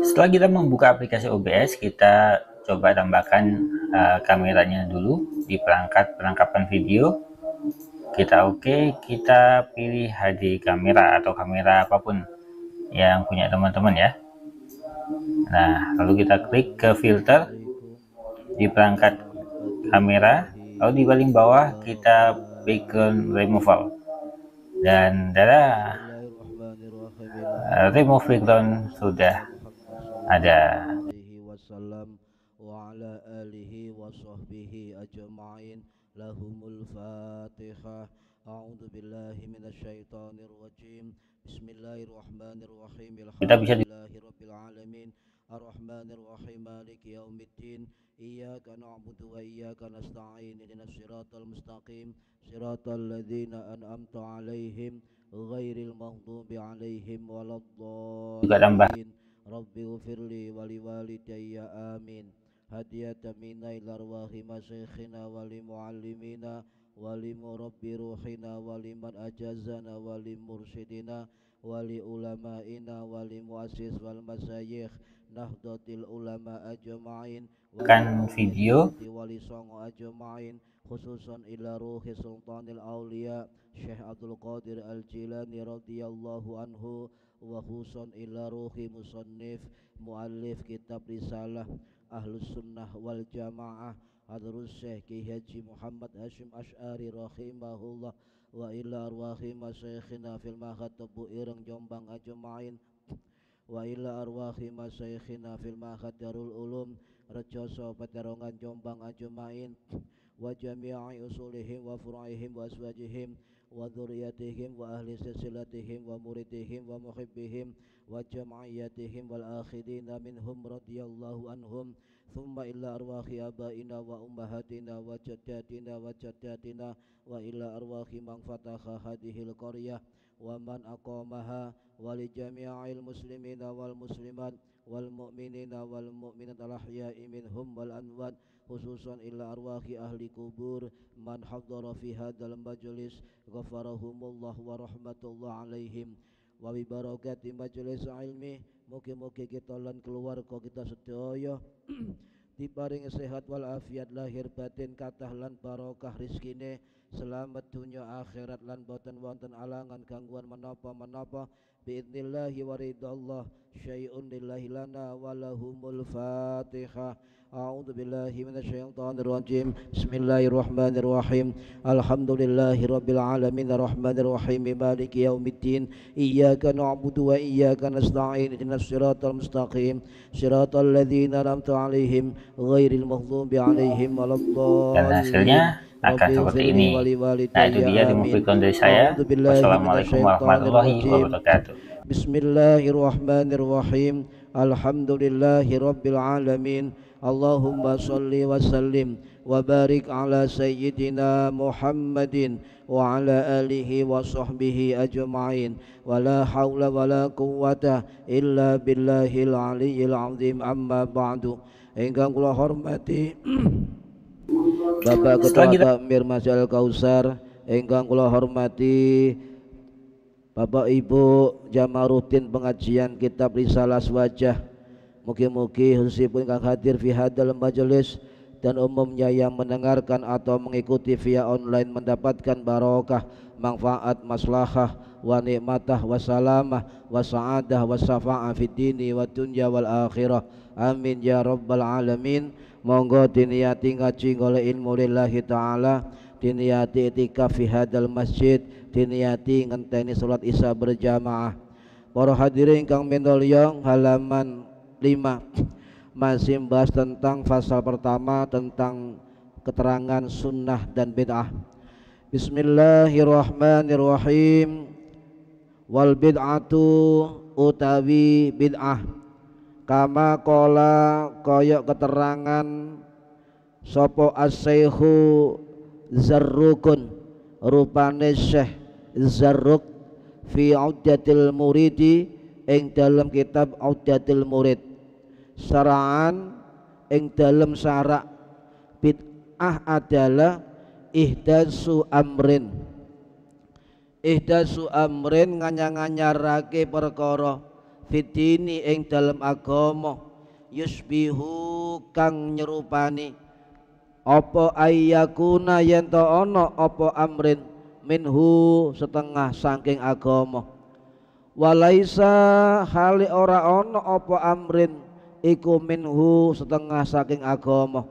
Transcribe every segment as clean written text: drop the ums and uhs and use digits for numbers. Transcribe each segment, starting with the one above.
Setelah kita membuka aplikasi OBS, kita coba tambahkan kameranya dulu di perangkat penangkapan video. Kita kita pilih HD kamera atau kamera apapun yang punya teman-teman ya. Nah, lalu kita klik ke filter di perangkat kamera, lalu di paling bawah kita background removal, dan remove background sudah ada. wa ala alihi wa sahbihi ajma'in. Lahumul Fatihah. A'udzu billahi minasyaitonir rajim. Bismillahirrahmanirrahim. Kita bisa Alhamdulillahirabbil alamin. Arrahmanir rahim. Maliki yaumiddin. Iyyaka na'budu wa iyyaka nasta'in. Ihdinas siratal mustaqim. Siratal ladzina an'amta 'alaihim ghairil maghdubi 'alaihim juga tambah waladdallin. Rabbi ghfirli wa liwalidayya amin. Hadiyatan minna ila arwahi masyayikhina wa li muallimina wa li murabbi ruhina wa liman ajazana wa li mursyidina wa li ulama'ina wa li muassis wal masyayikh Nahdlatul Ulama ajma'in kan video wa li songo ajma'in, khususan ila ruhi sultanil aulia Syekh Abdul Qadir Al-Jilani radhiyallahu anhu, wa khususan ila ruhi musannif muallif kitab risalah Ahlus Sunnah wal Jamaah Hadrus Syekh Ki Haji Muhammad Hashim Asy'ari rahimahullah, wa ila arwahi masyayikhina fil Mahatabu Ireng Jombang ajma'in, wa ila arwahi masyayikhina fil Mahad Darul Ulum Rejoso Padarongan Jombang ajma'in, wa jami'i usulihim wa furu'ihim wa aswajihim wa dzurriyyatihim wa ahli silsilatihim wa muridihim wa muhibbihim wa jam'iyyatihim wal akhirina minhum radhiyallahu anhum. Thumma ila arwahi abaina wa ummahatina wa jaddatina wa jaddatina wa ila arwahi man fataha hadhil qaryah wa man aqamaha wa li jami'il muslimina wal muslimat wal mu'minina wal mu'minat al ahya'i minhum wal anwat, khususan ila arwahi ahli kubur man hadara fi hadzal majlis ghafarahumullah wa rahmatullah alaihim, wa bi barakati majlis ilmi. Mugi-mugi kita lan keluarga kita sedaya diparingi sehat wal afiat lahir batin, kathah lan barokah rizkine, selamat dunya akhirat lan boten wonten alangan gangguan menapa-menapa biidnillahi wa ridallah. Syai'un lillahi lana wa lahumul Fatihah. A'udzu billahi minasyaitonir rajim. Bismillahirrahmanirrahim. Alhamdulillahirabbil alamin arrahmanir rahim maliki yaumiddin. Iyyaka na'budu wa iyyaka nasta'in. Ihdinas siratal mustaqim. Siratal ladzina an'amta 'alaihim ghairil maghdubi 'alaihim waladdallin. Dan hasilnya akan seperti ini. Nah, itu dia removikon dari saya. Wassalamualaikum warahmatullahi wabarakatuh. Bismillahirrahmanirrahim. Alhamdulillahirabbil alamin. Allahumma salli wa sallim wa barik ala sayyidina Muhammadin wa ala alihi wa sahbihi ajma'in, wa la hawla wa la quwwata illa billahil aliyyil azim. Amma ba'du. Ingkang kula hormati Bapak Ketua Takmir Masjid Al-Kausar, ingkang kula hormati Bapak Ibu jamaah rutin pengajian kitab Risalah Wajah. Mugi-mugi khususipun kang hadir fi hadzal majelis dan umumnya yang mendengarkan atau mengikuti via online mendapatkan barokah, manfaat, maslahah, wa nikmatah, wa salamah, wa sa'adah, wa safa'ah fid dini wa dunya wal akhirah. Amin ya rabbal alamin. Monggo diniati ngaji oleh ilmu lillahi ta'ala, diniati itikaf fi hadzal masjid, diniati ngenteni salat isya berjamaah. Para hadirin kang minulya, halaman 5 masih membahas tentang pasal pertama tentang keterangan sunnah dan bid'ah. Bismillahirrahmanirrahim. Wal bid'atu utawi bid'ah, kama kola koyok keterangan sopo as-syaihu Zarrukun, rupane Syekh Zarruk fi Uddatil Muridi, ing dalam kitab Uddatil Murid. Saraan ing dalam syarak bid'ah adalah ihdatsu amrin nganyang-anyarake perkara, fitini ing dalam agama yusbihu kang nyerupani apa ayyakuna yen to ana apa amrin minhu setengah saking agama walaisa hali ora ana apa amrin iku minhu setengah saking agama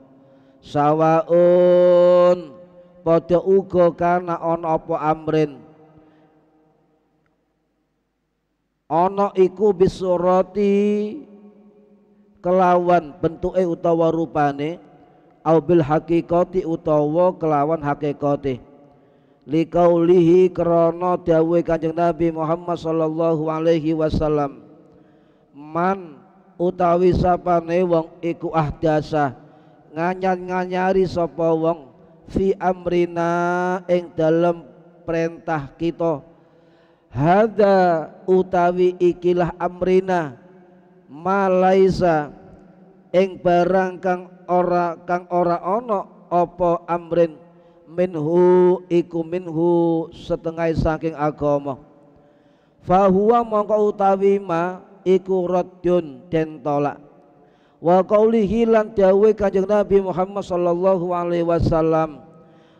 sawaun padha uga kana ana apa amrin ana iku bisurati kelawan bentuke utawa rupane au bil haqiqati utawa kelawan hakikate liqaulihi krana dawuhe Kanjeng Nabi Muhammad sallallahu alaihi wasallam man utawi sapane wong iku ahdasa nganyar-nganyari sapa wong fi amrina ing dalem perintah kita hadza utawi ikilah amrina malaisa ing barang kang ora ana apa amrin minhu iku minhu setengah saking agama fahuwa mongko utawi ma iku raddun den tolak wa qaulihi lan dawuh Kanjeng Nabi Muhammad sallallahu alaihi wasallam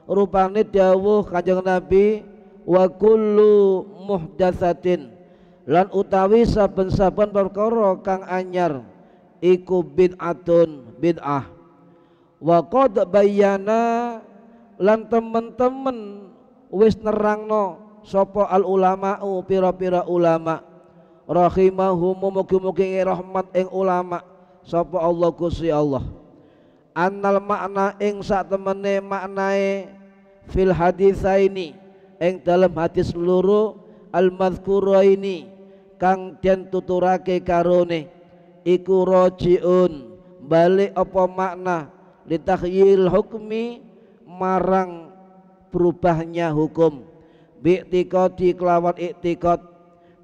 rupane dawuh Kanjeng Nabi wa kullu muhdatsatin lan utawi saben-saben perkara kang anyar iku bid'atun bid'ah wa qad bayyana lan temen-temen wis nerangno sapa al ulama'u pira-pira ulama rahimahum mugi-mugi rahmat ing ulama sapa Allah Gusti Allah annal makna ing sak temene maknae fil haditsaini ing dalam hadis loro al madzkuraini kang den tuturake karone iku rajiun balik apa makna litakhyil hukmi marang berubahnya hukum bi'tiqadi kelawan i'tiqad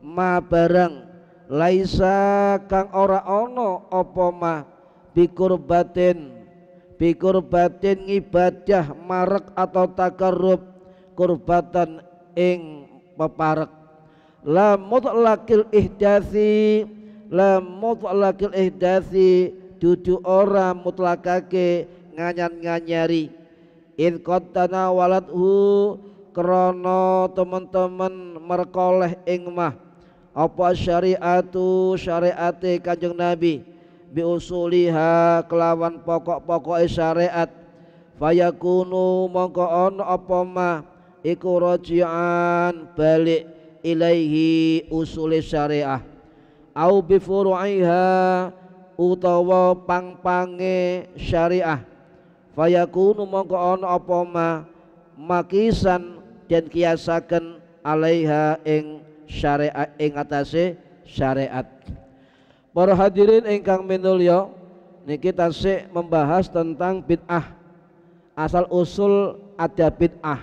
ma barang laisa kang ora ana apa ma bikurbatin ibadah marek atau takarrub kurbatan ing peparek la mutlaqil ihdasi dudu ora mutlakake nganyan-nganyari in qattana waladhu krana teman-teman merkoleh ing mah apa syariate Kanjeng Nabi bi usuliha kelawan pokok-pokoke syariat fayakunu mongko ana apa mah iku raji'an balik ilaihi usuli syariah au bi furu'iha utawa pang-pange syariah fayakunu mongko ana apa ma makisan dan kiasaken alaiha ing syariat ing atase syariat. Para hadirin ingkang minulya niki tasih membahas tentang bid'ah asal usul ada bid'ah.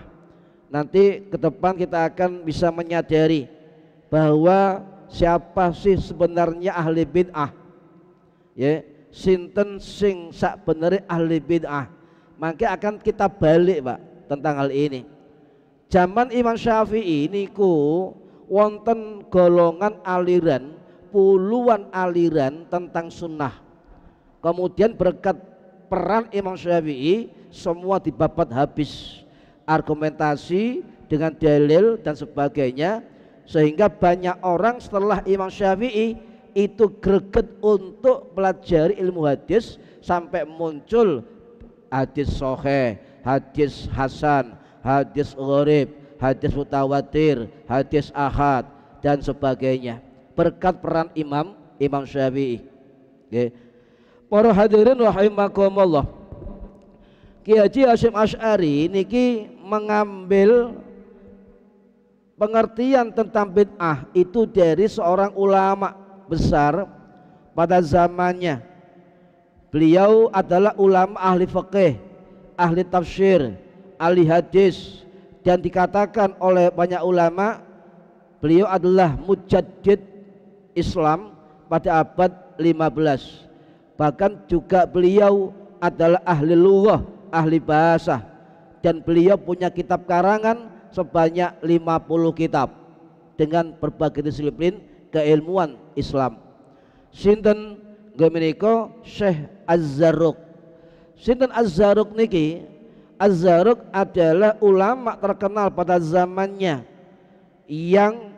Nanti ke depan kita akan bisa menyadari bahwa siapa sih sebenarnya ahli bid'ah ya sinten sing sak benere ahli bid'ah maka akan kita balik Pak tentang hal ini. Zaman Imam Syafi'i niku wonten golongan aliran puluhan aliran tentang sunnah kemudian berkat peran Imam Syafi'i semua dibabat habis argumentasi dengan dalil dan sebagainya sehingga banyak orang setelah Imam Syafi'i itu greget untuk pelajari ilmu hadis sampai muncul hadis sahih, hadis hasan, hadis gharib, hadis mutawatir, hadis ahad dan sebagainya berkat peran Imam Syafi'i. Okay. Para hadirin rahimakumullah, Ki Haji Hasyim Asy'ari niki mengambil pengertian tentang bid'ah itu dari seorang ulama besar pada zamannya. Beliau adalah ulama ahli fikih, ahli tafsir, ahli hadis dan dikatakan oleh banyak ulama beliau adalah mujaddid Islam pada abad 15. Bahkan juga beliau adalah ahli lughah, ahli bahasa dan beliau punya kitab karangan sebanyak 50 kitab dengan berbagai disiplin keilmuan Islam. Sinten nggih menika Syekh Az-Zarruq. Sinten Az-Zarruq niki? Az-Zarruq adalah ulama terkenal pada zamannya yang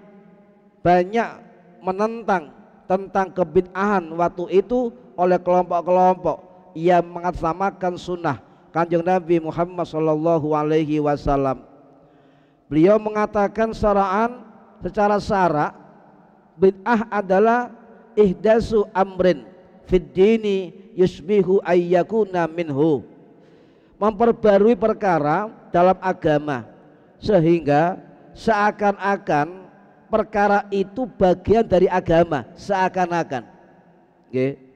banyak menentang tentang kebid'ahan waktu itu oleh kelompok-kelompok yang mengatasnamakan sunnah Kanjeng Nabi Muhammad sallallahu alaihi wasallam. Beliau mengatakan secara syarak bid'ah adalah ihdasu amrin fid dini yusbihu ayyakuna minhu, memperbarui perkara dalam agama sehingga seakan-akan perkara itu bagian dari agama, seakan-akan. Nggih.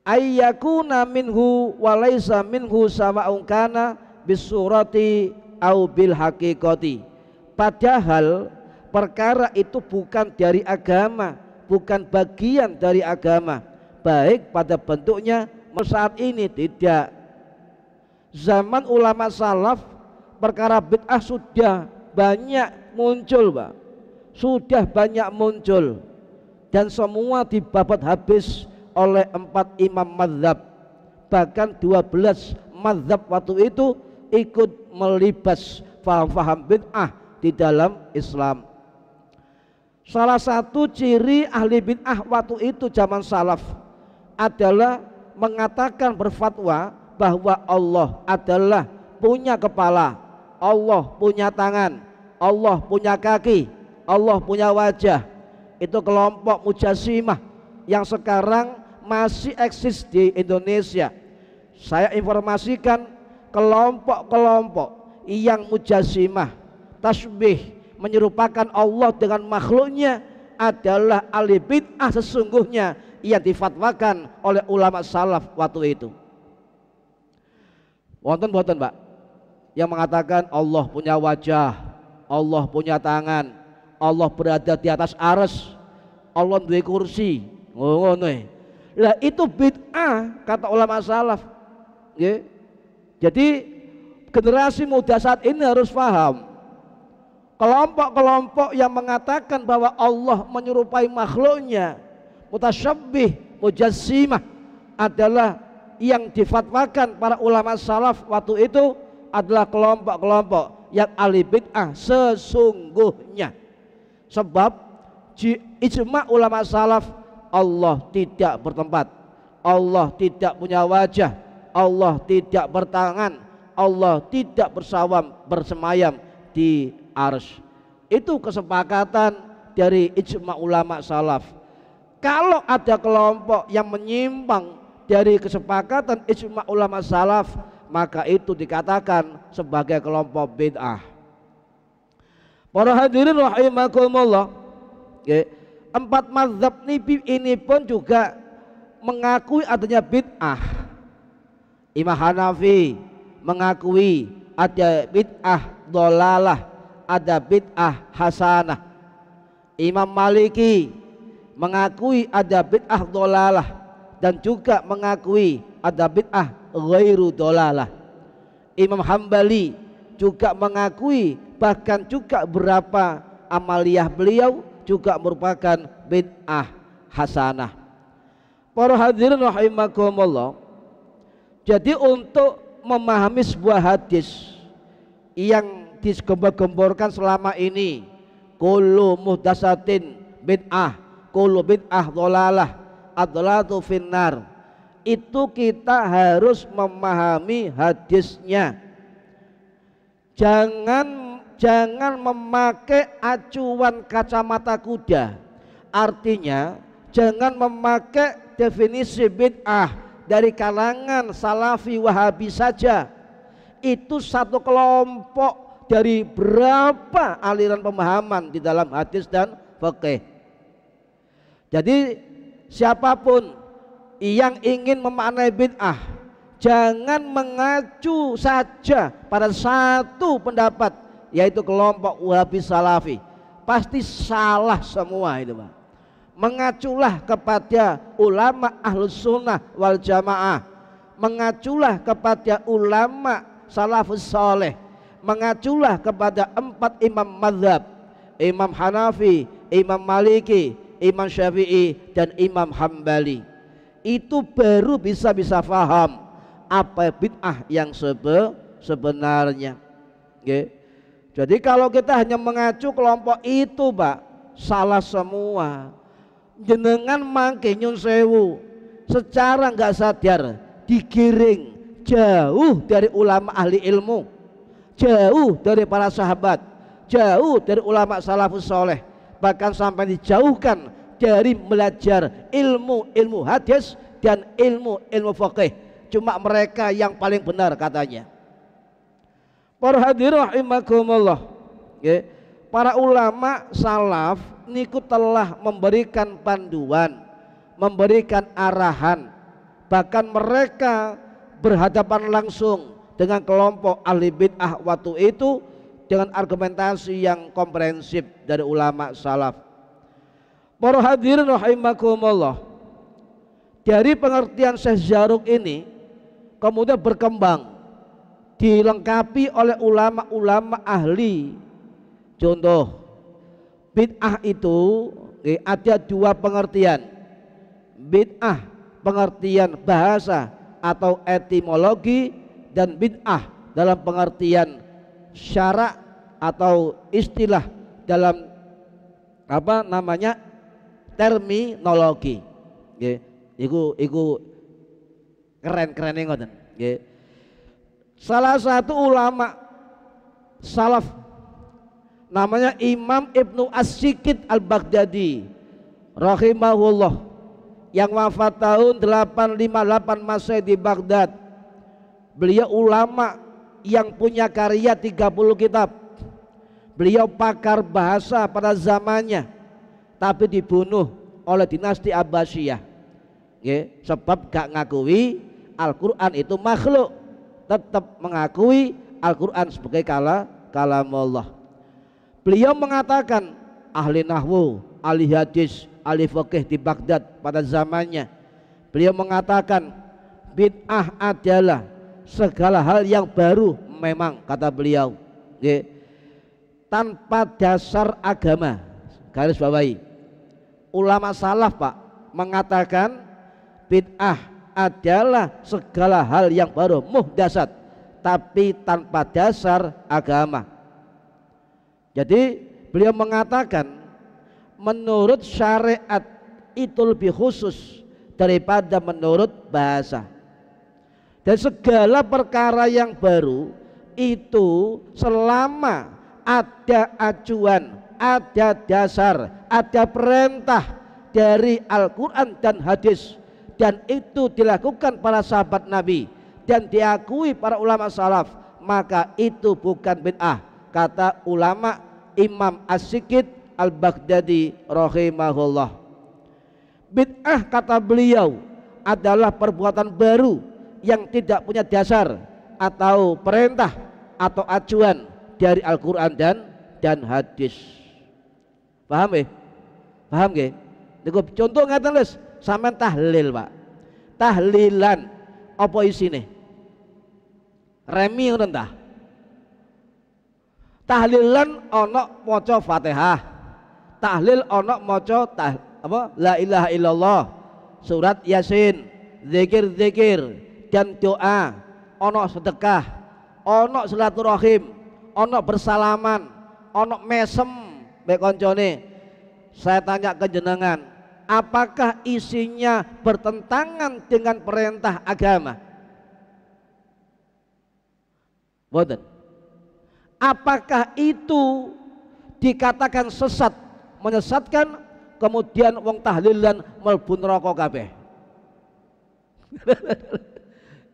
Ayyakuna minhu walaysa minhu sawa'un kana bisurati au bil haqiqati. Padahal perkara itu bukan dari agama, bukan bagian dari agama, baik pada bentuknya saat ini tidak. Zaman ulama salaf perkara bid'ah sudah banyak muncul, Pak. Sudah banyak muncul dan semua dibabat habis oleh 4 imam mazhab, bahkan 12 mazhab waktu itu ikut melibas faham-faham bid'ah di dalam Islam. Salah satu ciri ahli bid'ah waktu itu zaman salaf adalah mengatakan berfatwa bahwa Allah adalah punya kepala, Allah punya tangan, Allah punya kaki, Allah punya wajah. Itu kelompok Mujassimah yang sekarang masih eksis di Indonesia. Saya informasikan kelompok-kelompok yang Mujassimah, tasbih, menyerupakan Allah dengan makhluknya adalah ahli bid'ah sesungguhnya yang difatwakan oleh ulama salaf waktu itu. Wonten boten, Pak, yang mengatakan Allah punya wajah, Allah punya tangan, Allah berada di atas arsy, Allah duwe kursi, ngono. Lah itu bid'ah kata ulama salaf. Nggih. Jadi generasi muda saat ini harus paham, kelompok-kelompok yang mengatakan bahwa Allah menyerupai makhluknya, mutasyabbih, mujassimah, adalah yang difatwakan para ulama salaf waktu itu adalah kelompok-kelompok yang ahli bid'ah sesungguhnya. Sebab ijma' ulama salaf, Allah tidak bertempat, Allah tidak punya wajah, Allah tidak bertangan, Allah tidak bersemayam di arsy. Itu kesepakatan dari ijma' ulama salaf. Kalau ada kelompok yang menyimpang dari kesepakatan ijma' ulama salaf, maka itu dikatakan sebagai kelompok bid'ah. Para hadirin rahimakumullah, 4 mazhab ini pun juga mengakui adanya bid'ah. Imam Hanafi mengakui ada bid'ah dhalalah, ada bid'ah hasanah. Imam Maliki mengakui ada bid'ah dhalalah dan juga mengakui ada bid'ah ghairu dhalalah. Imam Hambali juga mengakui, bahkan juga berapa amaliyah beliau juga merupakan bid'ah hasanah. Para hadirin rahimakumullah, jadi untuk memahami sebuah hadis yang digembar-gemborkan selama ini, kullu muhdatsatin bid'ah, kullu bid'ah dhalalah, ad-dhalatu finnar, itu kita harus memahami hadisnya. Jangan memakai acuan kacamata kuda. Artinya jangan memakai definisi bid'ah dari kalangan salafi wahabi saja. Itu satu kelompok dari berapa aliran pemahaman di dalam hadis dan fikih. Jadi siapapun yang ingin memaknai bid'ah, jangan mengacu saja pada satu pendapat, yaitu kelompok wahabi salafi. Pasti salah semua itu, Pak. Mengaculah kepada ulama ahlus sunnah wal jamaah, mengaculah kepada ulama salafus soleh, mengaculah kepada 4 imam mazhab, Imam Hanafi, Imam Maliki, Imam Syafi'i, dan Imam Hambali. Itu baru bisa paham apa bid'ah yang sebenarnya. Oke. Jadi kalau kita hanya mengacu kelompok itu, Pak, salah semua. Jenengan mangke nyun sewu secara nggak sadar digiring jauh dari ulama ahli ilmu, jauh dari para sahabat, jauh dari ulama salafus soleh, bahkan sampai dijauhkan dari belajar ilmu hadis dan ilmu fikih. Cuma mereka yang paling benar katanya. Para hadirin rahimakumullah, para ulama salaf niku telah memberikan panduan, memberikan arahan, bahkan mereka berhadapan langsung dengan kelompok ahli bid'ah waktu itu dengan argumentasi yang komprehensif dari ulama salaf. Para hadirin rahimakumullah, dari pengertian Syekh Zarruq ini kemudian berkembang, dilengkapi oleh ulama-ulama ahli. Contoh, bid'ah itu ada dua pengertian. Bid'ah pengertian bahasa atau etimologi, dan bid'ah dalam pengertian syarak atau istilah dalam terminologi. Iku keren-keren ngoten. Salah satu ulama salaf namanya Imam Ibnu As-Sikit Al-Baghdadi rahimahullah, yang wafat tahun 858 Masehi di Baghdad. Beliau ulama yang punya karya 30 kitab. Beliau pakar bahasa pada zamannya, tapi dibunuh oleh dinasti Abbasiyah. Sebab gak ngakui Al-Quran itu makhluk, tetap mengakui Al-Quran sebagai kalamullah. Beliau mengatakan ahli nahwu, ahli hadis, ahli fikih di Baghdad pada zamannya. Beliau mengatakan bid'ah adalah segala hal yang baru, memang kata beliau, tanpa dasar agama. Garis bawahi, ulama salaf, Pak, mengatakan bid'ah adalah segala hal yang baru, muhdasat, tapi tanpa dasar agama. Jadi beliau mengatakan menurut syariat itu lebih khusus daripada menurut bahasa. Dan segala perkara yang baru itu selama ada acuan, ada dasar, ada perintah dari Al-Quran dan hadis, dan itu dilakukan para sahabat Nabi dan diakui para ulama salaf, maka itu bukan bid'ah, kata ulama Imam As-Sikit Al-Baghdadi rahimahullah. Bid'ah kata beliau adalah perbuatan baru yang tidak punya dasar atau perintah atau acuan dari Al-Quran dan hadis. Paham ya? Paham ya? Contoh ngaten les, sampean tahlil, Pak. Tahlilan apa isine? Remi ngoten ta? Tahlilan ana maca Fatihah. Tahlil ana maca la ilaha illallah, surat Yasin, zikir-zikir dan doa, ana sedekah, ana silaturahim, ana bersalaman, ana mesem mek koncone. Saya tanya ke jenengan, apakah isinya bertentangan dengan perintah agama? Boten. Apakah itu dikatakan sesat, menyesatkan, kemudian wong tahlilan mlebu neraka kabeh?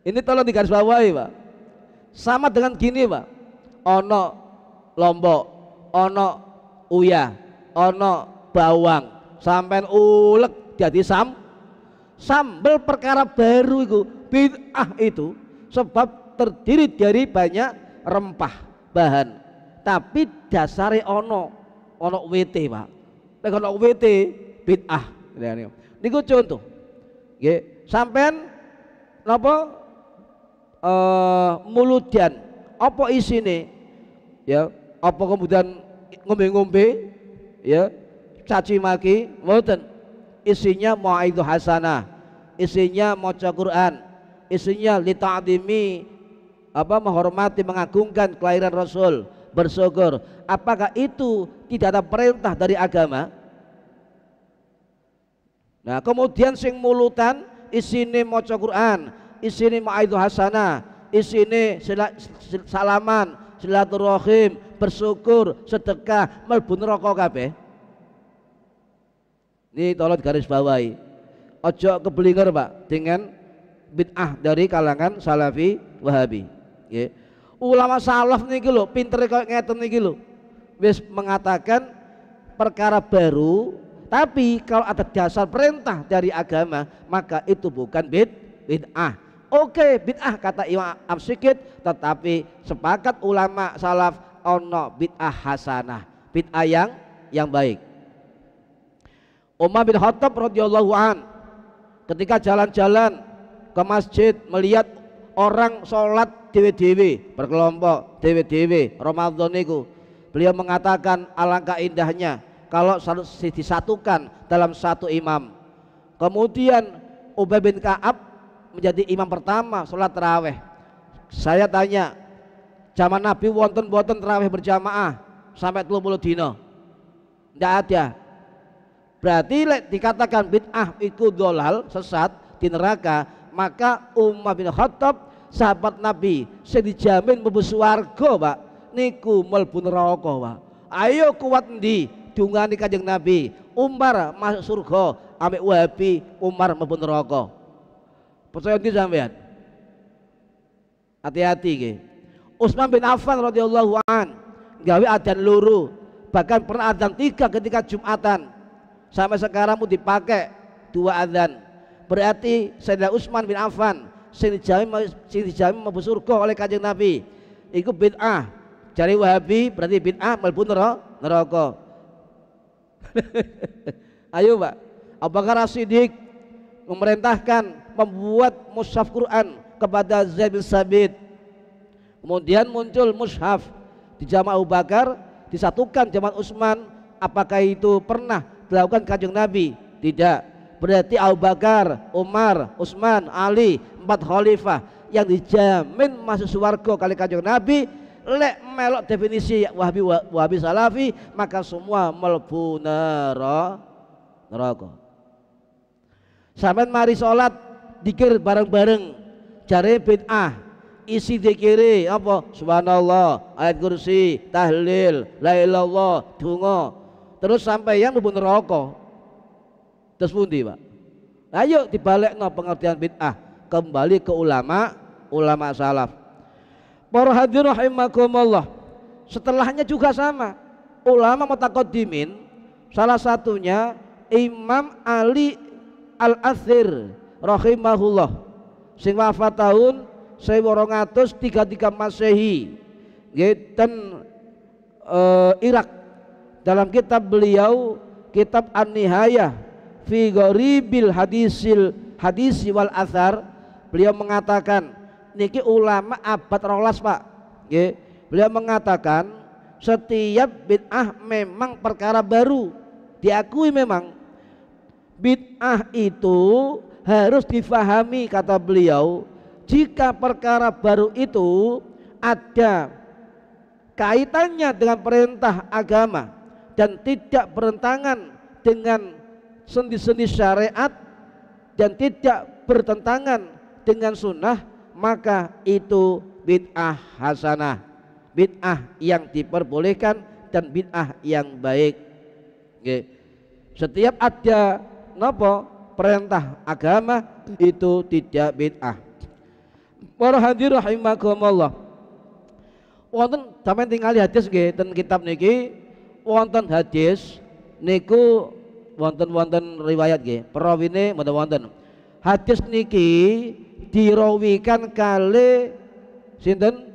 Ini tolong digarisbawahi, Pak. Sama dengan gini, Pak. Ono lombok, ono uyah, ono bawang, sampai ulek jadi sambel perkara baru itu bid'ah itu, sebab terdiri dari banyak rempah bahan, tapi dasare ono WT, Pak. Nek ono WT bid'ah. Niku contoh. Nggih, sampean napa muludan apa isine, ya, apa kemudian ngombe-ngombe, ya, caci maki, mboten. Isinya mau'idhah hasanah, isinya maca Quran, isinya li ta'dimi, menghormati, mengagungkan kelahiran Rasul, bersyukur. Apakah itu tidak ada perintah dari agama? Nah, kemudian sing mulutan isine maca Quran, isine mau'idhah hasanah, isine salaman, silaturahim, bersyukur, sedekah, mlebu neraka kabeh. Ini tolong garis bawahi. Ojo keblinger Pak dengan bid'ah dari kalangan Salafi Wahabi. Ya. Ulama salaf niki lho, pintere kok ngeten niki lho. Wis mengatakan perkara baru, tapi kalau ada dasar perintah dari agama, maka itu bukan bid'ah. Oke, bid'ah kata Imam Amsikit, tetapi sepakat ulama salaf ono bid'ah hasanah, bid'ah yang baik. Umar bin Khattab radhiyallahu an ketika jalan-jalan ke masjid melihat orang sholat dewe-dewe, berkelompok dewe-dewe Ramadan itu, beliau mengatakan alangkah indahnya kalau disatukan dalam satu imam. Kemudian Ubay bin Ka'ab menjadi imam pertama sholat taraweh. Saya tanya, zaman Nabi wonten taraweh berjamaah sampai 30 dino? Tidak ada. Berarti dikatakan bid'ah iku dolal, sesat di neraka, maka Umar bin Khattab sahabat Nabi sing dijamin mlebu swarga Pak niku mlebu neraka Pak. Ayo kuat endi dungane Kanjeng Nabi, Umar masuk surga, ambek Wahabi Umar mlebu neraka. Percaya ndi sampean? Hati-hati nggih. Utsman bin Affan radhiyallahu an gawe adzan loro, bahkan pernah adzan 3 ketika Jumatan. Sampai sekarang mau dipakai 2 adzan. Berarti Sayyidina Utsman bin Affan sing dijamin mlebu surga oleh Kanjeng Nabi. Iku bid'ah. Cari Wahabi berarti bid'ah mlebu neraka. Ayo Pak. Abu Bakar As-Siddiq memerintahkan membuat mushaf Quran kepada Zaid bin Sabit. Kemudian muncul mushaf di zaman Abu Bakar, disatukan zaman Utsman. Apakah itu pernah dilakukan Kanjeng Nabi? Tidak. Berarti Abu Bakar, Umar, Utsman, Ali, 4 khalifah yang dijamin masuk surga kali Kanjeng Nabi. Lek melok definisi Wahabi Salafi, maka semua mlebu neraka. Sampai mari sholat dikir bareng-bareng, jare bid'ah. Isi dikiri apa? Subhanallah, ayat kursi, tahlil, la ilaha illallah, donga. Terus sampai yang mlebu neraka. Terus pundi, Pak? Ayo dibalekno pengertian bid'ah, kembali ke ulama salaf. Para hadirin rahimakumullah. Setelahnya juga sama. Ulama mutaqaddimin, salah satunya Imam Ali Al-Athir rahimahullah, sing wafat tahun 1233 Masehi, ten Irak. Dalam kitab beliau, kitab An-Nihayah fi Gharibil Hadisi wal Athar, beliau mengatakan niki ulama abad 12 Pak. Beliau mengatakan setiap bid'ah memang perkara baru, diakui memang. Bid'ah itu harus difahami, kata beliau, jika perkara baru itu ada kaitannya dengan perintah agama dan tidak bertentangan dengan sendi-sendi syariat dan tidak bertentangan dengan sunnah, maka itu bid'ah hasanah, bid'ah yang diperbolehkan dan bid'ah yang baik. Setiap ada perintah agama itu tidak bid'ah. Para hadirin rahimakumullah. Wonten sampeyan tingali hadis nggih ten kitab niki, wonten hadis niku wonten riwayat nggih, perawine wonten. Hadis niki dirawikan kali sinten?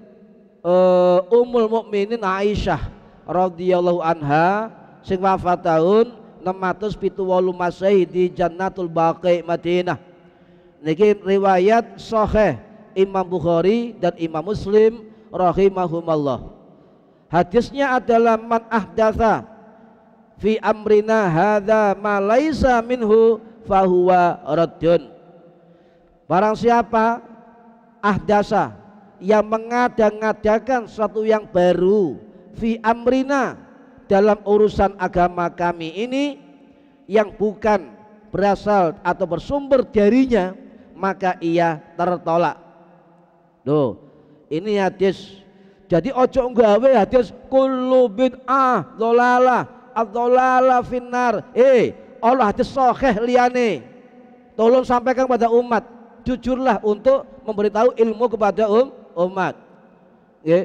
Ummul Mukminin Aisyah radhiyallahu anha sing wafat tahun 678 Masehi di Jannatul Baqi Madinah. Niki riwayat sahih Imam Bukhari dan Imam Muslim rahimahumallah. Hadisnya adalah man ahdatsa fi amrina hadza ma laisa minhu fahuwa raddun. Barang siapa ahdasa yang mengada-ngadakan sesuatu yang baru fi amrina dalam urusan agama kami ini yang bukan berasal atau bersumber darinya, maka ia tertolak. Loh, ini hadis. Jadi ojo nggawe hadis kullu bid'ah dhalalah ad-dhalalah finnar. Allah hadis sahih liyane. Tolong sampaikan kepada umat. Jujurlah untuk memberitahu ilmu kepada umat. Nggih.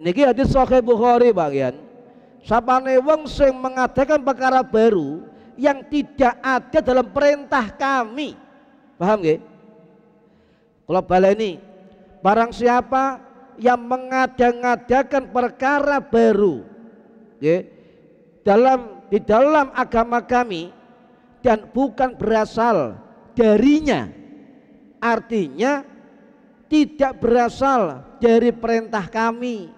Niki hadis sahih Bukhari bagian. Sapane wong sing mengadakan perkara baru yang tidak ada dalam perintah kami. Paham nggih? Kalau baleni, barang siapa yang mengada-ngadakan perkara baru nggih, di dalam agama kami dan bukan berasal darinya, artinya tidak berasal dari perintah kami.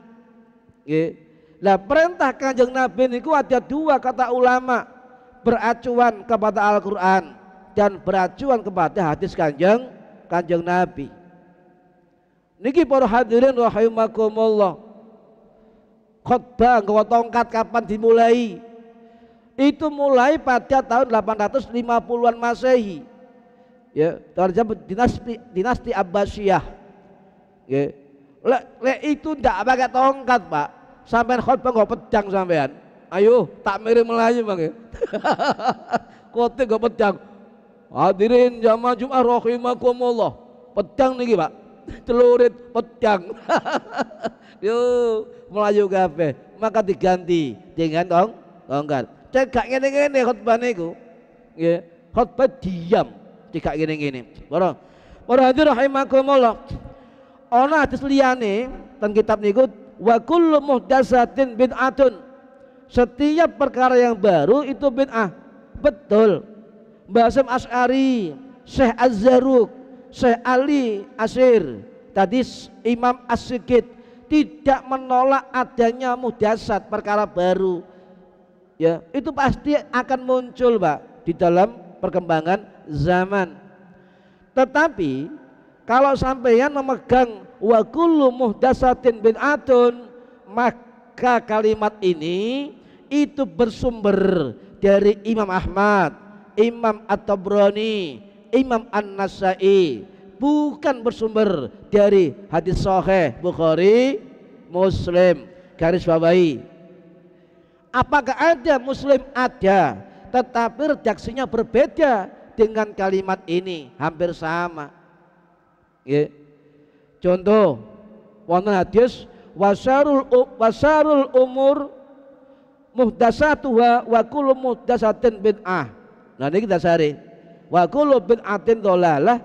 Nah, perintah Kanjeng Nabi niku ada dua kata ulama, beracuan kepada Al-Quran dan beracuan kepada hadis Kanjeng Nabi. Niki para hadirin rahimakumullah, khutbah nggawa tongkat kapan dimulai? Itu mulai pada tahun 850-an Masehi. Ya, terjadi dinasti Abbasiyah. Ya. Lek itu ndak pakai tongkat, Pak. Sampean khutbah nggawa pedang sampean. Ayo, tak mirip Melayu, Bang ya. Kote nggawa pedang. Hadirin jamaah Jumat rahimakumullah. Pedang niki, Pak. Celurit pedang. Yo, Melayu kabeh. Maka diganti dengan tongkat. Cek gak ngene-ngene khutbah niku. Nggih, khutbah diam, tidak ngene-ngene. Para hadirin rahimakumullah. Ana hadis liyane ten kitab niku, wa kullu muhdatsatin bid'atun. Setiap perkara yang baru itu bid'ah. Betul. Mbah Hasyim Asy'ari, Syekh Az-Zarruq, Syekh Ali Asir, tadi Imam As-Sigit tidak menolak adanya muhdatsat, perkara baru. Ya, itu pasti akan muncul, Pak, di dalam perkembangan zaman. Tetapi kalau sampeyan memegang wa kullu muhdatsatin bid'atun, maka kalimat ini itu bersumber dari Imam Ahmad, Imam At-Tabrani, Imam An-Nasai, bukan bersumber dari hadis sahih Bukhari, Muslim. Garis bawahi. Apakah ada Muslim? Ada, tetapi redaksinya berbeda dengan kalimat ini, hampir sama. Ya. Contoh, wonten hadis wasarul umur muhdatsatuha wa kullu muhdatsatin bid'ah. Nah niki dasare. Wa kullu bid'atin dhalalah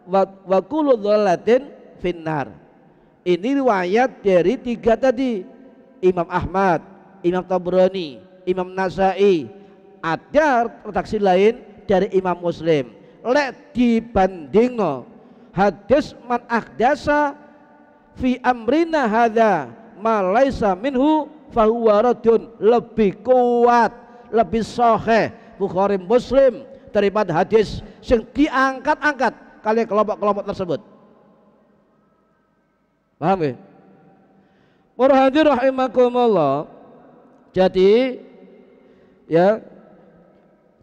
wa kullu dhalalatin finnar. Ini riwayat dari tiga tadi, Imam Ahmad, Imam Tabrani, Imam Nasai. Ada redaksi lain dari Imam Muslim. Lek dibandingno hadis man ahdasa fi amrina hadza ma laisa minhu fahuwa raddun, lebih kuat, lebih sahih Bukhari Muslim daripada hadis yang diangkat-angkat kali kelompok-kelompok tersebut. Paham ya? Para hadirin rahimakumullah. Jadi ya,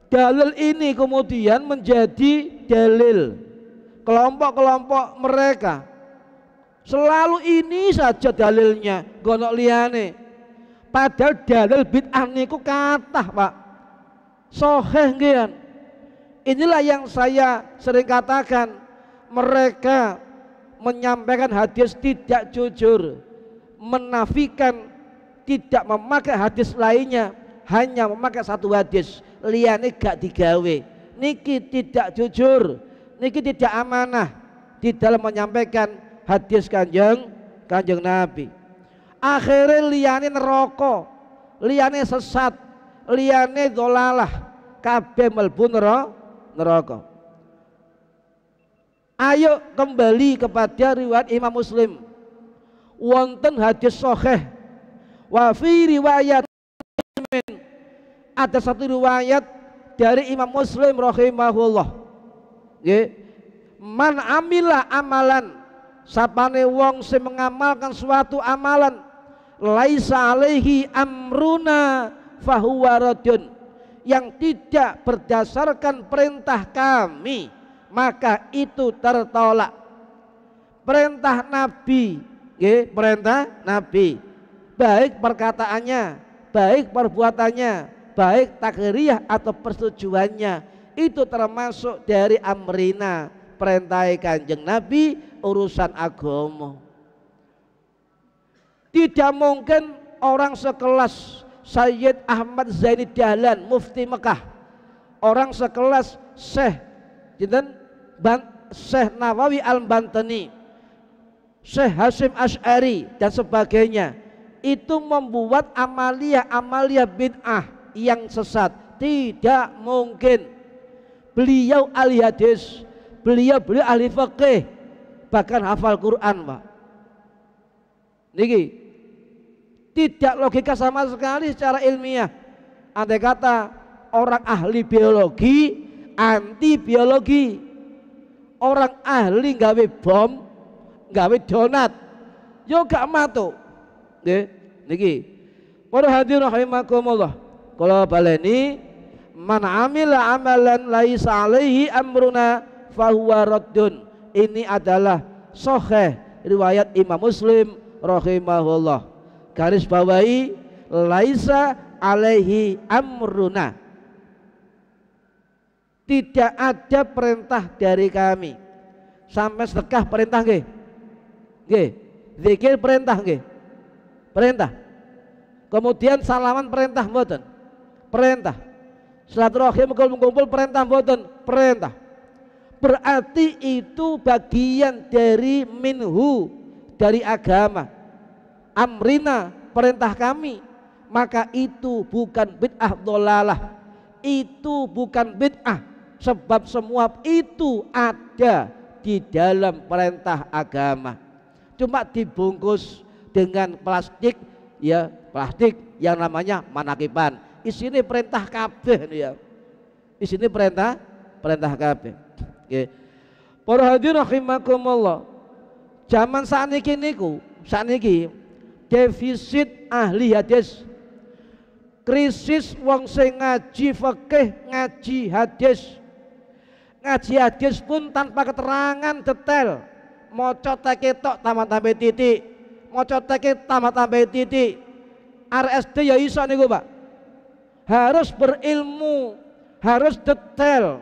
dalil ini kemudian menjadi dalil kelompok-kelompok mereka. Selalu ini saja dalilnya, gonok liyane. Padahal dalil bid'ah niku kathah, Pak. Sahih nggih. Inilah yang saya sering katakan, mereka menyampaikan hadis tidak jujur, menafikan, tidak memakai hadis lainnya, hanya memakai satu hadis, liyane gak digawe. Niki tidak jujur, niki tidak amanah di dalam menyampaikan hadis Kanjeng Nabi. Akhirnya liyane neraka, liyane sesat, liyane dhalalah, kabeh mlebu neraka. Ayo kembali kepada riwayat Imam Muslim. Wonten hadis sahih wa fi riwayat ada satu riwayat dari Imam Muslim rahimahullah, nggih, man amila amalan, sapane wong sing mengamalkan suatu amalan, laisa alaihi amruna fahuwa radun, yang tidak berdasarkan perintah kami maka itu tertolak. Perintah Nabi, nggih, perintah Nabi, baik perkataannya, baik perbuatannya, baik takriyah atau persetujuannya, itu termasuk dari amrina, perintah Kanjeng Nabi, urusan agama. Tidak mungkin orang sekelas Sayyid Ahmad Zaini Dahlan, mufti Mekah, orang sekelas Syekh Nawawi Al-Bantani, Syekh Hasyim Asy'ari dan sebagainya, itu membuat amalia bid'ah yang sesat. Tidak mungkin. Beliau ahli hadis, beliau ahli fikih, bahkan hafal Quran, Pak. Niki tidak logika sama sekali secara ilmiah. Andai kata orang ahli biologi anti biologi, orang ahli gawe bom, gawe donat, yo gak matu. Nggih, niki. Para hadirin rahimakumullah. Kula baleni, man amila amalan laisa alaihi amruna fahuwa raddun. Ini adalah sahih riwayat Imam Muslim rahimahullah. Garis bawahi laisa alaihi amruna. Tidak ada perintah dari kami. Sampai sedekah perintah nggih. Nggih. Zikir perintah nggih. Perintah. Kemudian salaman perintah mboten? Perintah. Silaturahim kumpul perintah mboten? Perintah. Berarti itu bagian dari minhu, dari agama. Amrina, perintah kami, maka itu bukan bid'ah dhalalah. Itu bukan bid'ah, sebab semua itu ada di dalam perintah agama. Cuma dibungkus dengan plastik, ya, plastik yang namanya manakiban. Isine perintah kabeh ya. Isine perintah kabeh. Nggih. Para hadirin rahimakumullah. Zaman sakniki niku, sakniki defisit ahli hadis, krisis wong sing ngaji fikih, ngaji hadis. Ngaji hadis pun tanpa keterangan detail, maca teketok tambah titik, maca teket tambah titik. RSD ya iso niku, Pak. Harus berilmu, harus detail.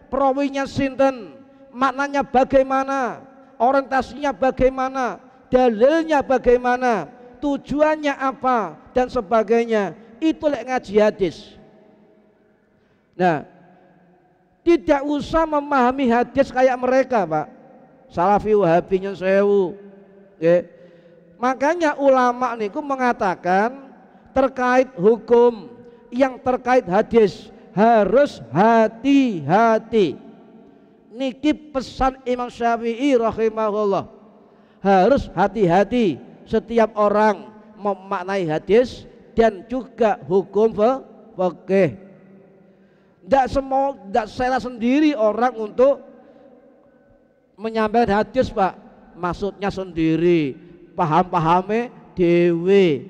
Perawinya sinten, maknanya bagaimana, orientasinya bagaimana, dalilnya bagaimana, tujuannya apa dan sebagainya. Itu lek ngaji hadis. Nah, tidak usah memahami hadis kayak mereka, Pak. Salafi Wahabi nyon sewu. Makanya ulama niku mengatakan terkait hukum yang terkait hadis harus hati-hati. Niki pesan Imam Syafi'i rahimahullah. Harus hati-hati setiap orang memaknai hadis dan juga hukum fikih. Tidak salah sendiri orang untuk menyampaikan hadis, Pak. Maksudnya sendiri, paham-pahame dewe,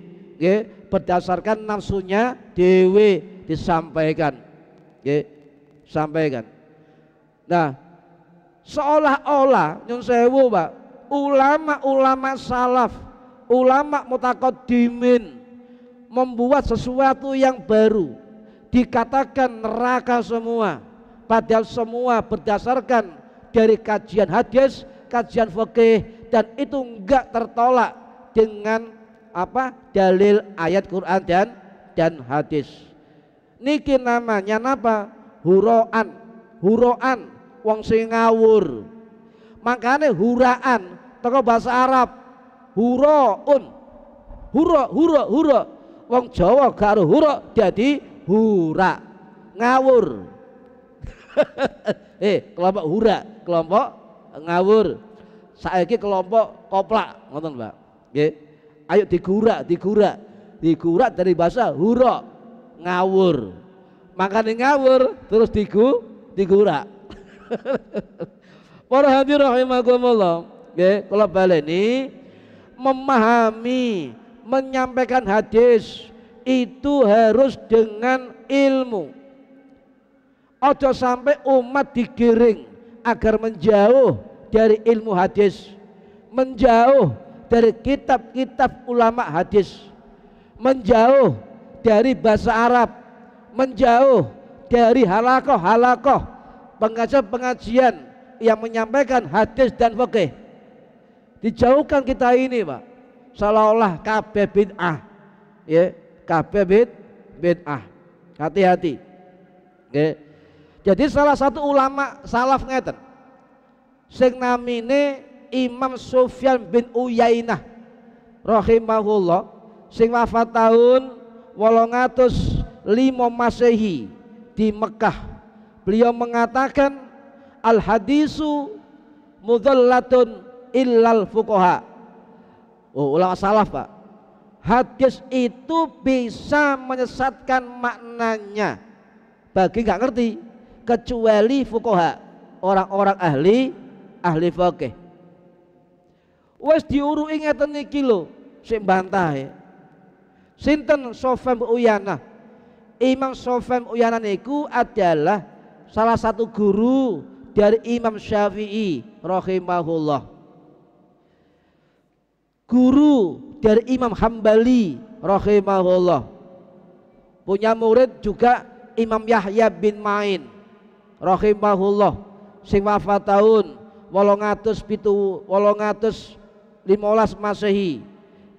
berdasarkan nafsunya dewe disampaikan, sampaikan. Nah, seolah-olah nyun sewu, Pak, ulama-ulama salaf, ulama mutaqaddimin membuat sesuatu yang baru, dikatakan neraka semua, padahal semua berdasarkan dari kajian hadis, kajian fikih, dan itu enggak tertolak dengan apa? Dalil ayat Quran dan hadis. Niki namanya napa? Huroan, wong sing ngawur. Makanya huraan teko bahasa Arab, huroun, huro. Wong Jawa karo huro jadi hura, ngawur. Kelompok hura, kelompok ngawur. Saiki kelompok koplak, ngoten, Pak. Nggih. Ayo digurak dari bahasa hura, ngawur. Makane ngawur terus digurak. Para hadirin rahimakumullah, nggih, kula baleni memahami, menyampaikan hadis itu harus dengan ilmu. Ojo sampai umat digiring agar menjauh dari ilmu hadis, menjauh dari kitab-kitab ulama hadis, menjauh dari bahasa Arab, menjauh dari halakoh pengajian yang menyampaikan hadis dan fikih. Dijauhkan kita ini, Pak, seolah-olah kabeh bid'ah, ya, kabeh bid'ah. Hati-hati, ya. Jadi salah satu ulama salaf ngeten, sing namine Imam Sufyan bin Uyainah rahimahullah, sing wafat tahun 805 Masehi di Mekah. Beliau mengatakan al hadisu mudhallatun illal fuqaha. Oh, ulama salaf, Pak. Hadis itu bisa menyesatkan maknanya bagi nggak ngerti, kecuali fuqaha, orang-orang ahli fikih. Wes diurui ngeten niki lho, sing bantah ya. Sinten Sufyan bin Uyainah? Imam Sufyan bin Uyainah niku adalah salah satu guru dari Imam Syafi'i rahimahullah, guru dari Imam Hambali rahimahullah, punya murid juga Imam Yahya bin Ma'in rahimahullah, sing wafat tahun 815 Masehi.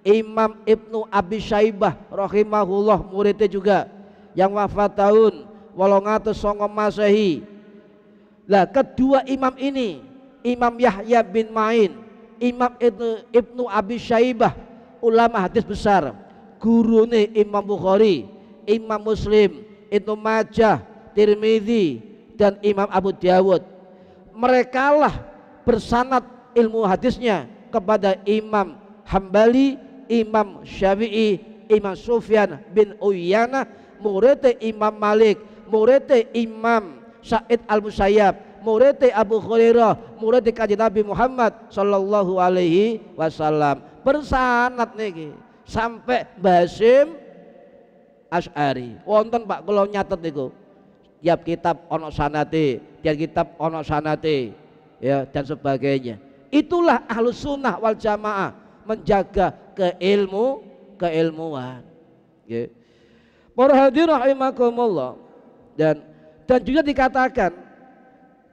Imam Ibnu Abi Syaibah rahimahullah, muridnya juga yang wafat tahun 809 Masehi. Lah kedua imam ini, Imam Yahya bin Ma'in, Imam Ibnu Abi Syaibah, ulama hadis besar, gurune Imam Bukhari, Imam Muslim, Ibnu Majah, Tirmidzi dan Imam Abu Dawud. Mereka lah bersanad ilmu hadisnya kepada Imam Hambali, Imam Syafi'i, Imam Sufyan bin Uyainah, muridnya Imam Malik, muridnya Imam Sa'id Al-Musayyab, muridnya Abu Hurairah, muridnya Kanjeng Nabi Muhammad sallallahu alaihi wasallam. Bersanad niki sampai Basim Asy'ari. Wonten, Pak, kula nyatet niku. Tiap kitab ono sanate, tiap kitab ono sanate, ya, dan sebagainya. Itulah Ahlus Sunnah wal Jamaah, menjaga keilmuan. Ya. Para hadirin rahimakumullah, dan juga dikatakan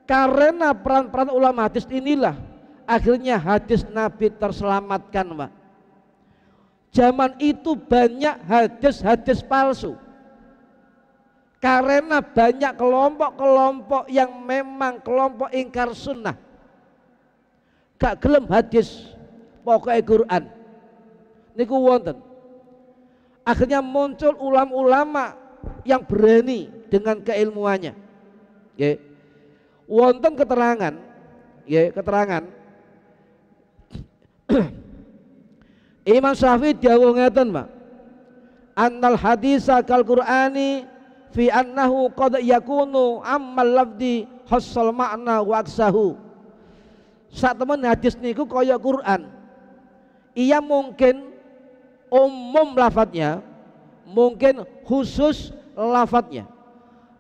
karena peran-peran ulama hadis inilah akhirnya hadis Nabi terselamatkan, Pak. Zaman itu banyak hadis-hadis palsu karena banyak kelompok-kelompok yang memang kelompok ingkar sunnah, gak gelem hadis, pokoknya Quran niku wonten. Akhirnya muncul ulama-ulama yang berani dengan keilmuannya. Ya. Wonten keterangan, ya, keterangan Imam Syafi'i dawuh ngeten, Pak. Annal hadisa kal Qur'ani fi annahu qad yakunu ammal lafdi hassal makna wa aksahu. Sak temen hadis niku kaya Quran. Ia mungkin umum lafadznya, mungkin khusus lafadznya.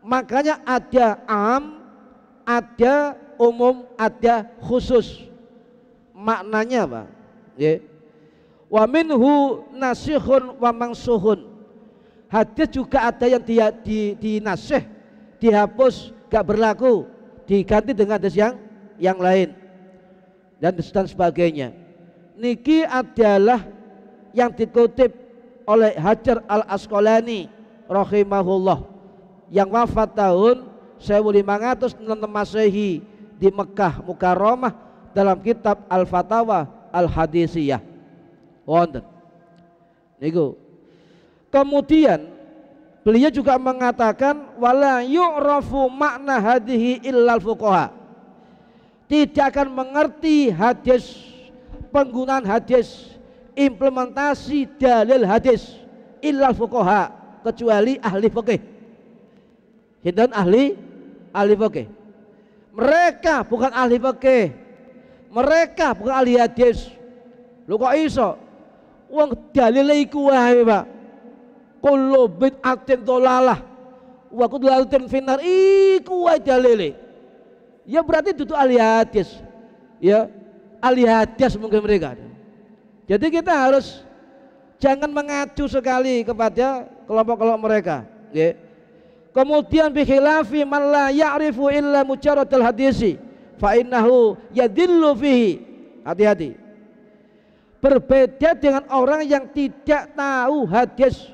Makanya ada am, ada umum, ada khusus. Maknanya, Pak, ya. Wa minhu nasikhun wa mangsuhun. Hadis juga ada yang dinasih, dihapus, gak berlaku, diganti dengan hadis yang lain dan sebagainya. Niki adalah yang dikutip oleh Hajar Al-Asqalani rahimahullah, yang wafat tahun 1506 Masehi di Mekah Mukarramah, dalam kitab Al-Fatawa Al-Hadisiyah. Wonten niku. Kemudian beliau juga mengatakan wala yu'rafu makna hadhihi illal fuqaha. Tidak akan mengerti hadis, penggunaan hadis, implementasi dalil hadis illal fuqaha, kecuali ahli fikih. Sinten ahli fikih. Mereka bukan ahli fikih. Mereka bukan ahli hadis. Lho kok iso? Wong dalile iku wae, Pak. Kullu bid'atin dhalalah wa kullu dhalalatin finnar, iku wae dalile. Ya berarti duduk ahli hadis. Ya, ahli hadis mungkin mereka. Jadi kita harus jangan mengacu sekali kepada kelompok-kelompok mereka. Ya. Kemudian bi khilafi man la ya'rifu illa mujarradal hadisi fa innahu yadillu fihi. Hati-hati. Berbeda dengan orang yang tidak tahu hadis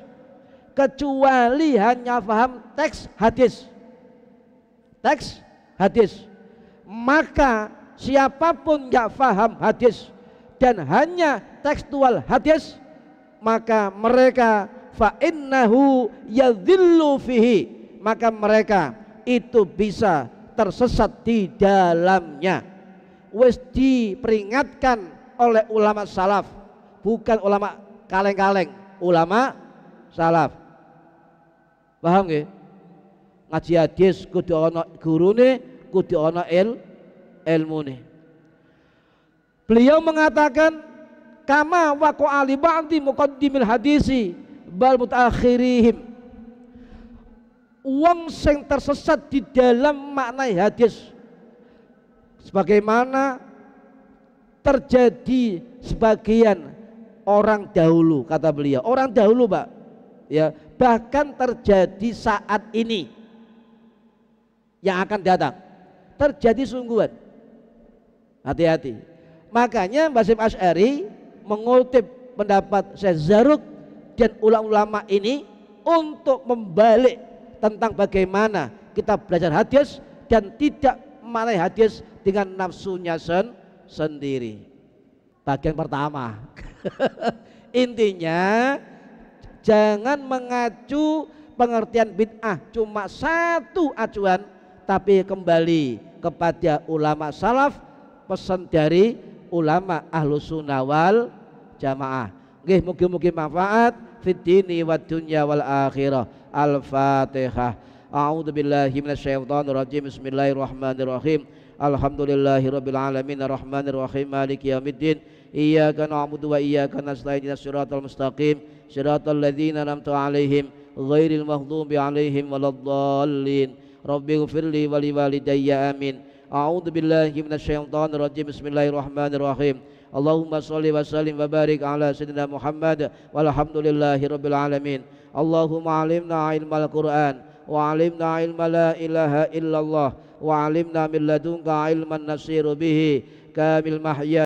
kecuali hanya paham teks hadis. Teks hadis. Maka siapapun yang paham hadis dan hanya tekstual hadis, maka mereka fa innahu yadhillu fihi, maka mereka itu bisa tersesat di dalamnya. Wis diperingatkan oleh ulama salaf, bukan ulama kaleng-kaleng, ulama salaf. Paham nggih? Ngaji hadis kudu ana gurune, kudu ana ilmune. Beliau mengatakan kama waqa'a li ba'di muqaddimil hadisi bal mutaakhirihim. Wong sing tersesat di dalam makna hadis sebagaimana terjadi sebagian orang dahulu, kata beliau. Orang dahulu, Pak, ya, bahkan terjadi saat ini yang akan datang, terjadi sungguhan. Hati-hati. Makanya Basim Asy'ari mengutip pendapat Syekh Zarruq dan ulama-ulama ini untuk membalik tentang bagaimana kita belajar hadis dan tidak memaknai hadis dengan nafsunya sendiri. Bagian pertama. Intinya jangan mengacu pengertian bid'ah cuma satu acuan, tapi kembali kepada ulama salaf, pesan dari ulama ahlus sunnah wal jamaah. Nggih, mugi-mugi manfaat fid dini wad dunya wal akhirah. Al-Fatihah. A'udzu billahi minasyaitonir rajim. Bismillahirrahmanirrahim. Alhamdulillahirabbil alamin arrahmanir rahim maliki yaumiddin. Iyyaka na'budu wa iyyaka nasta'in ihdinas siratal mustaqim siratal ladzina an'amta 'alaihim ghairil maghdubi 'alaihim waladdallin. Rabbighfirli wa liwalidayya amin. A'udzu billahi minasyaitonir rajim. Bismillahirrahmanirrahim. Allahumma shalli wa sallim wa barik ala sayyidina Muhammad walhamdulillahirabbil alamin. Allahumma 'allimna ilmal Qur'an wa 'allimna ilma la ilaha illallah wa 'allimna min ladunka ilman nasiru bihi kamil mahya